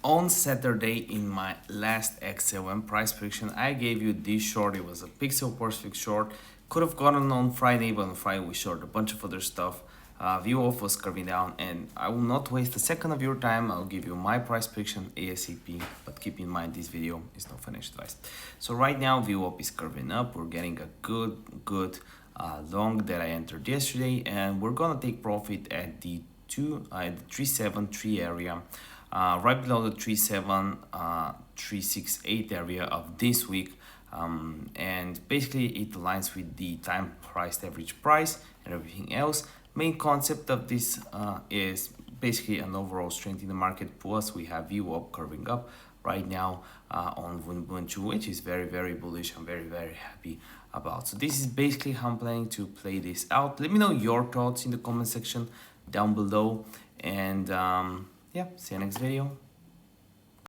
On Saturday, in my last XLM price prediction, I gave you this short. It was a pixel perfect short. Could have gotten on Friday, but on Friday we short a bunch of other stuff. VOOX was curving down, and I will not waste a second of your time. I'll give you my price prediction ASAP, but keep in mind this video is no financial advice. So right now VOOX is curving up. We're getting a good long that I entered yesterday, and we're gonna take profit at the 373 area. Right below the 368 area of this week, and basically it aligns with the time price average price and everything else. Main concept of this is basically an overall strength in the market, plus we have VOOX curving up right now on Ubuntu, which is very bullish. I'm very happy about. So this is basically how I'm planning to play this out. Let me know your thoughts in the comment section down below, and yeah, see you next video.